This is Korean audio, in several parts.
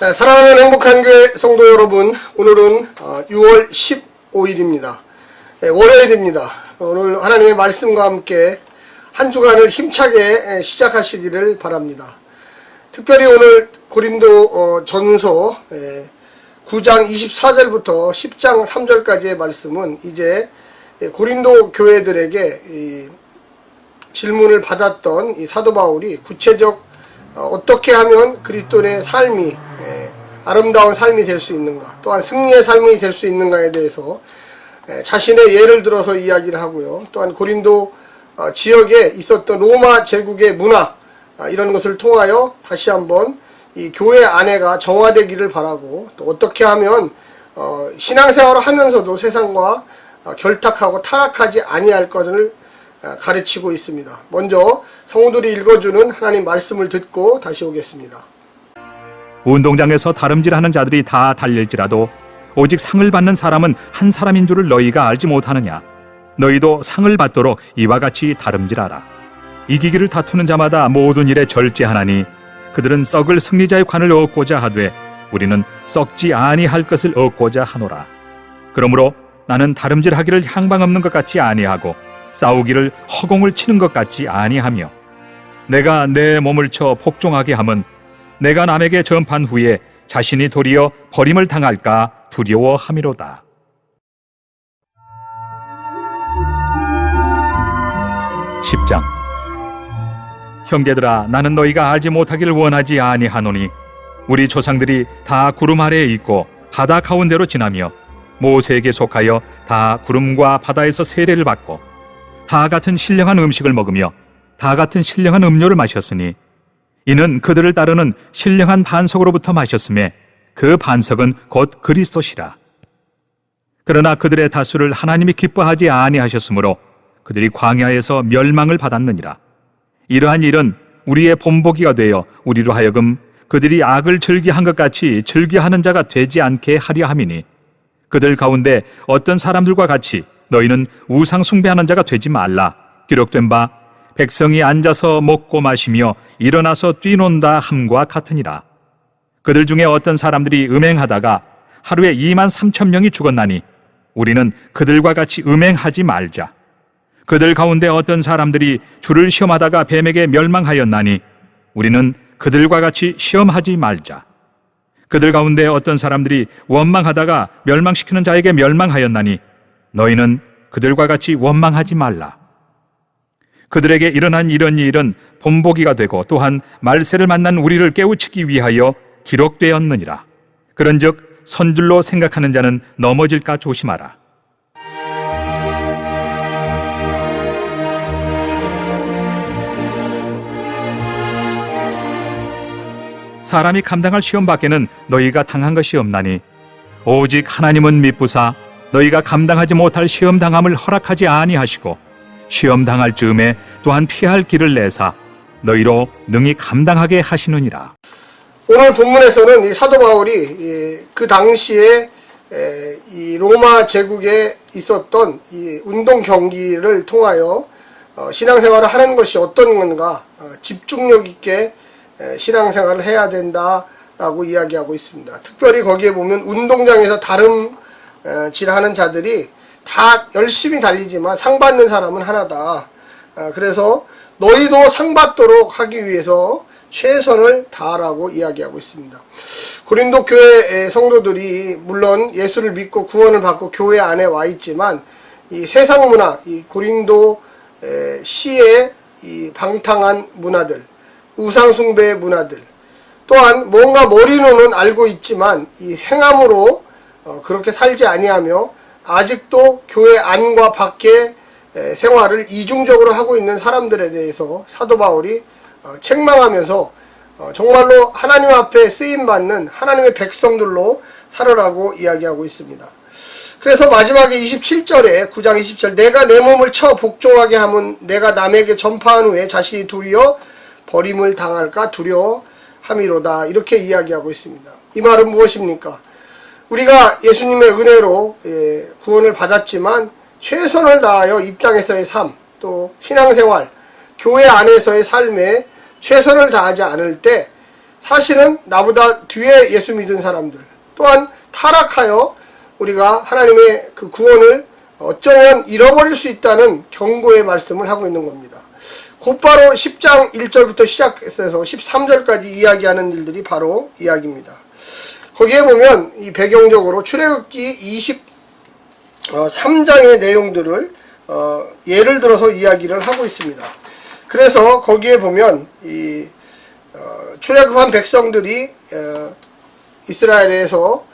네, 사랑하는 행복한 교회 성도 여러분, 오늘은 6월 15일입니다. 월요일입니다. 오늘 하나님의 말씀과 함께 한 주간을 힘차게 시작하시기를 바랍니다. 특별히 오늘 고린도 전서 9장 24절부터 10장 3절까지의 말씀은 이제 고린도 교회들에게 질문을 받았던 이 사도 바울이 구체적 어떻게 하면 그리스도인의 삶이 아름다운 삶이 될 수 있는가, 또한 승리의 삶이 될 수 있는가에 대해서 자신의 예를 들어서 이야기를 하고요. 또한 고린도 지역에 있었던 로마 제국의 문화, 이런 것을 통하여 다시 한번 이 교회 안에가 정화되기를 바라고, 또 어떻게 하면 신앙생활을 하면서도 세상과 결탁하고 타락하지 아니할 것을 가르치고 있습니다. 먼저 성우들이 읽어주는 하나님 말씀을 듣고 다시 오겠습니다. 운동장에서 다름질하는 자들이 다 달릴지라도 오직 상을 받는 사람은 한 사람인 줄을 너희가 알지 못하느냐. 너희도 상을 받도록 이와 같이 다름질하라. 이기기를 다투는 자마다 모든 일에 절제하나니 그들은 썩을 승리자의 관을 얻고자 하되 우리는 썩지 아니할 것을 얻고자 하노라. 그러므로 나는 다름질하기를 향방 없는 것 같이 아니하고 싸우기를 허공을 치는 것 같이 아니하며 내가 내 몸을 쳐 복종하게 함은 내가 남에게 전판 후에 자신이 도리어 버림을 당할까 두려워함이로다. (10장) 형제들아, 나는 너희가 알지 못하기를 원하지 아니하노니 우리 조상들이 다 구름 아래에 있고 바다 가운데로 지나며 모세에게 속하여 다 구름과 바다에서 세례를 받고 다 같은 신령한 음식을 먹으며 다 같은 신령한 음료를 마셨으니 이는 그들을 따르는 신령한 반석으로부터 마셨음에 그 반석은 곧 그리스도시라. 그러나 그들의 다수를 하나님이 기뻐하지 아니하셨으므로 그들이 광야에서 멸망을 받았느니라. 이러한 일은 우리의 본보기가 되어 우리로 하여금 그들이 악을 즐겨한 것 같이 즐겨하는 자가 되지 않게 하려 함이니 그들 가운데 어떤 사람들과 같이 너희는 우상 숭배하는 자가 되지 말라. 기록된 바 백성이 앉아서 먹고 마시며 일어나서 뛰논다 함과 같으니라. 그들 중에 어떤 사람들이 음행하다가 하루에 23,000명이 죽었나니 우리는 그들과 같이 음행하지 말자. 그들 가운데 어떤 사람들이 주를 시험하다가 뱀에게 멸망하였나니 우리는 그들과 같이 시험하지 말자. 그들 가운데 어떤 사람들이 원망하다가 멸망시키는 자에게 멸망하였나니 너희는 그들과 같이 원망하지 말라. 그들에게 일어난 이런 일은 본보기가 되고 또한 말세를 만난 우리를 깨우치기 위하여 기록되었느니라. 그런즉 선줄로 생각하는 자는 넘어질까 조심하라. 사람이 감당할 시험 밖에는 너희가 당한 것이 없나니 오직 하나님은 미쁘사 너희가 감당하지 못할 시험 당함을 허락하지 아니하시고 시험 당할 즈음에 또한 피할 길을 내사 너희로 능히 감당하게 하시느니라. 오늘 본문에서는 이 사도 바울이 그 당시에 이 로마 제국에 있었던 이 운동 경기를 통하여 신앙생활을 하는 것이 어떤 건가, 집중력 있게 신앙생활을 해야 된다라고 이야기하고 있습니다. 특별히 거기에 보면 운동장에서 다름질하는 자들이 다 열심히 달리지만 상 받는 사람은 하나다. 그래서 너희도 상 받도록 하기 위해서 최선을 다하라고 이야기하고 있습니다. 고린도 교회 성도들이 물론 예수를 믿고 구원을 받고 교회 안에 와 있지만 이 세상 문화, 이 고린도 시의 이 방탕한 문화들, 우상 숭배의 문화들, 또한 뭔가 머리로는 알고 있지만 이 행함으로 그렇게 살지 아니하며 아직도 교회 안과 밖의 생활을 이중적으로 하고 있는 사람들에 대해서 사도 바울이 책망하면서 정말로 하나님 앞에 쓰임받는 하나님의 백성들로 살아라고 이야기하고 있습니다. 그래서 마지막에 27절에 9장 20절 내가 내 몸을 쳐 복종하게 하면 내가 남에게 전파한 후에 자신이 도리어 버림을 당할까 두려워함이로다. 이렇게 이야기하고 있습니다. 이 말은 무엇입니까? 우리가 예수님의 은혜로 구원을 받았지만 최선을 다하여 이 땅에서의 삶, 또 신앙생활, 교회 안에서의 삶에 최선을 다하지 않을 때 사실은 나보다 뒤에 예수 믿은 사람들 또한 타락하여 우리가 하나님의 그 구원을 어쩌면 잃어버릴 수 있다는 경고의 말씀을 하고 있는 겁니다. 곧바로 10장 1절부터 시작해서 13절까지 이야기하는 일들이 바로 이야기입니다. 거기에 보면 이 배경적으로 출애굽기 23장의 내용들을 예를 들어서 이야기를 하고 있습니다. 그래서 거기에 보면 이 출애굽한 백성들이 이스라엘에서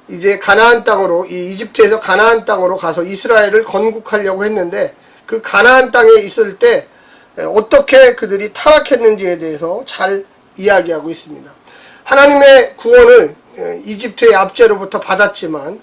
이제 가나안 땅으로, 이 이집트에서 가나안 땅으로 가서 이스라엘을 건국하려고 했는데 그 가나안 땅에 있을 때 어떻게 그들이 타락했는지에 대해서 잘 이야기하고 있습니다. 하나님의 구원을 이집트의 압제로부터 받았지만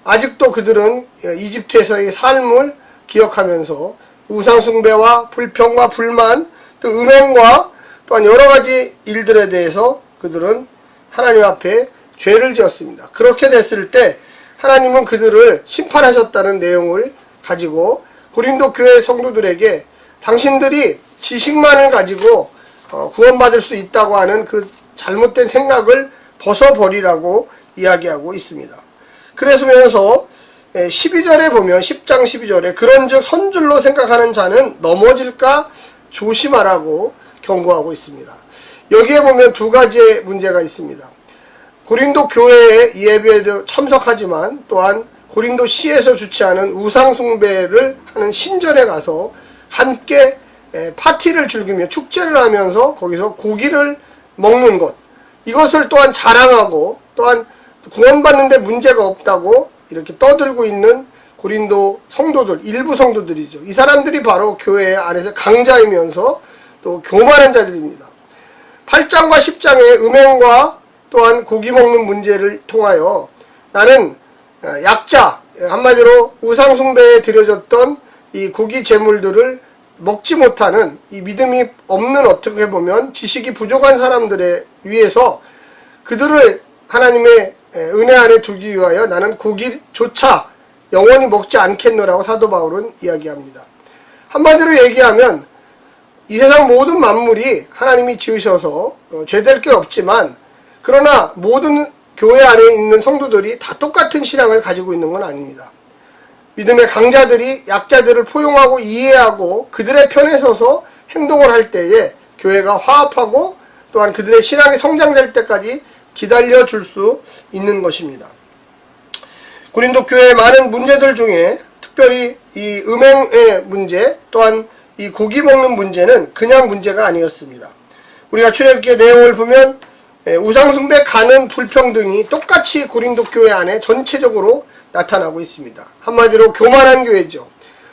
아직도 그들은 이집트에서의 삶을 기억하면서 우상숭배와 불평과 불만, 또 음행과 또한 여러가지 일들에 대해서 그들은 하나님 앞에 죄를 지었습니다. 그렇게 됐을 때 하나님은 그들을 심판하셨다는 내용을 가지고 고린도 교회 성도들에게 당신들이 지식만을 가지고 구원받을 수 있다고 하는 그 잘못된 생각을 벗어버리라고 이야기하고 있습니다. 그래서면서 12절에 보면 10장 12절에 그런즉 선줄로 생각하는 자는 넘어질까 조심하라고 경고하고 있습니다. 여기에 보면 두 가지의 문제가 있습니다. 고린도 교회의 예배에도 참석하지만 또한 고린도 시에서 주최하는 우상숭배를 하는 신전에 가서 함께 파티를 즐기며 축제를 하면서 거기서 고기를 먹는 것, 이것을 또한 자랑하고 또한 구원받는데 문제가 없다고 이렇게 떠들고 있는 고린도 성도들, 일부 성도들이죠. 이 사람들이 바로 교회 안에서 강자이면서 또 교만한 자들입니다. 8장과 10장의 음행과 또한 고기 먹는 문제를 통하여 나는 약자, 한마디로 우상숭배에 드려졌던 이 고기 제물들을 먹지 못하는 이 믿음이 없는, 어떻게 보면 지식이 부족한 사람들에 위해서 그들을 하나님의 은혜 안에 두기 위하여 나는 고기조차 영원히 먹지 않겠노라고 사도 바울은 이야기합니다. 한마디로 얘기하면 이 세상 모든 만물이 하나님이 지으셔서 죄될 게 없지만, 그러나 모든 교회 안에 있는 성도들이 다 똑같은 신앙을 가지고 있는 건 아닙니다. 믿음의 강자들이 약자들을 포용하고 이해하고 그들의 편에 서서 행동을 할 때에 교회가 화합하고 또한 그들의 신앙이 성장될 때까지 기다려 줄 수 있는 것입니다. 고린도 교회의 많은 문제들 중에 특별히 이 음행의 문제, 또한 이 고기 먹는 문제는 그냥 문제가 아니었습니다. 우리가 출애굽기의 내용을 보면 우상숭배, 간음, 불평등이 똑같이 고린도 교회 안에 전체적으로 나타나고 있습니다. 한마디로 교만한 교회죠.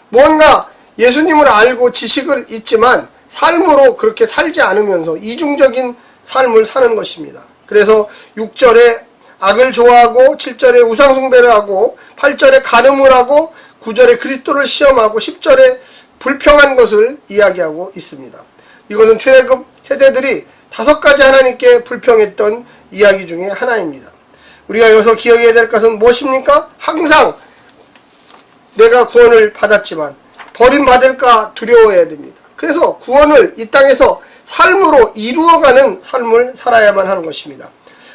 뭔가 예수님을 알고 지식을 있지만 삶으로 그렇게 살지 않으면서 이중적인 삶을 사는 것입니다. 그래서 6절에 악을 좋아하고 7절에 우상숭배를 하고 8절에 간음을 하고 9절에 그리스도를 시험하고 10절에 불평한 것을 이야기하고 있습니다. 이것은 출애굽 세대들이 5가지 하나님께 불평했던 이야기 중에 하나입니다. 우리가 여기서 기억해야 될 것은 무엇입니까? 항상 내가 구원을 받았지만 버림받을까 두려워해야 됩니다. 그래서 구원을 이 땅에서 삶으로 이루어가는 삶을 살아야만 하는 것입니다.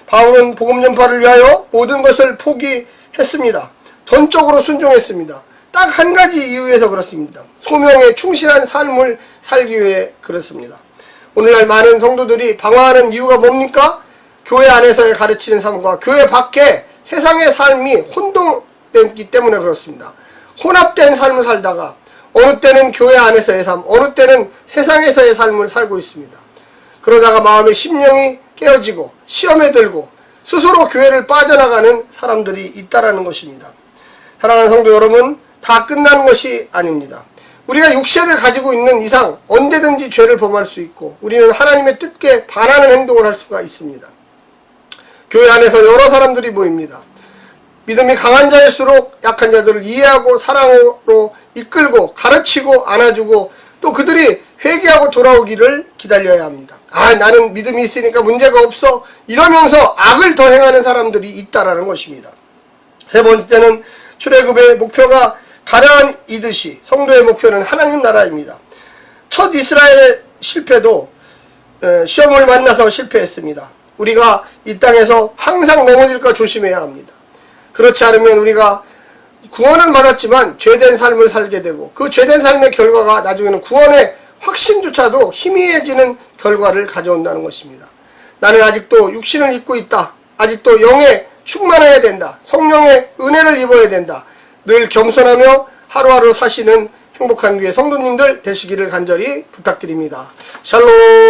바울은 복음 전파를 위하여 모든 것을 포기했습니다. 전적으로 순종했습니다. 딱 한 가지 이유에서 그렇습니다. 소명에 충실한 삶을 살기 위해 그렇습니다. 오늘날 많은 성도들이 방황하는 이유가 뭡니까? 교회 안에서의 가르치는 삶과 교회 밖에 세상의 삶이 혼동됐기 때문에 그렇습니다. 혼합된 삶을 살다가 어느 때는 교회 안에서의 삶, 어느 때는 세상에서의 삶을 살고 있습니다. 그러다가 마음의 심령이 깨어지고 시험에 들고 스스로 교회를 빠져나가는 사람들이 있다라는 것입니다. 사랑하는 성도 여러분, 다 끝난 것이 아닙니다. 우리가 육체를 가지고 있는 이상 언제든지 죄를 범할 수 있고 우리는 하나님의 뜻에 반하는 행동을 할 수가 있습니다. 교회 안에서 여러 사람들이 모입니다. 믿음이 강한 자일수록 약한 자들을 이해하고 사랑으로 이끌고 가르치고 안아주고 또 그들이 회개하고 돌아오기를 기다려야 합니다. 나는 믿음이 있으니까 문제가 없어 이러면서 악을 더 행하는 사람들이 있다라는 것입니다. 세 번째는 출애굽의 목표가 가나안이듯이 성도의 목표는 하나님 나라입니다. 첫 이스라엘의 실패도 시험을 만나서 실패했습니다. 우리가 이 땅에서 항상 넘어질까 조심해야 합니다. 그렇지 않으면 우리가 구원은 받았지만 죄된 삶을 살게 되고 그 죄된 삶의 결과가 나중에는 구원의 확신조차도 희미해지는 결과를 가져온다는 것입니다. 나는 아직도 육신을 입고 있다. 아직도 영에 충만해야 된다. 성령의 은혜를 입어야 된다. 늘 겸손하며 하루하루 사시는 행복한 교회 성도님들 되시기를 간절히 부탁드립니다. 샬롬.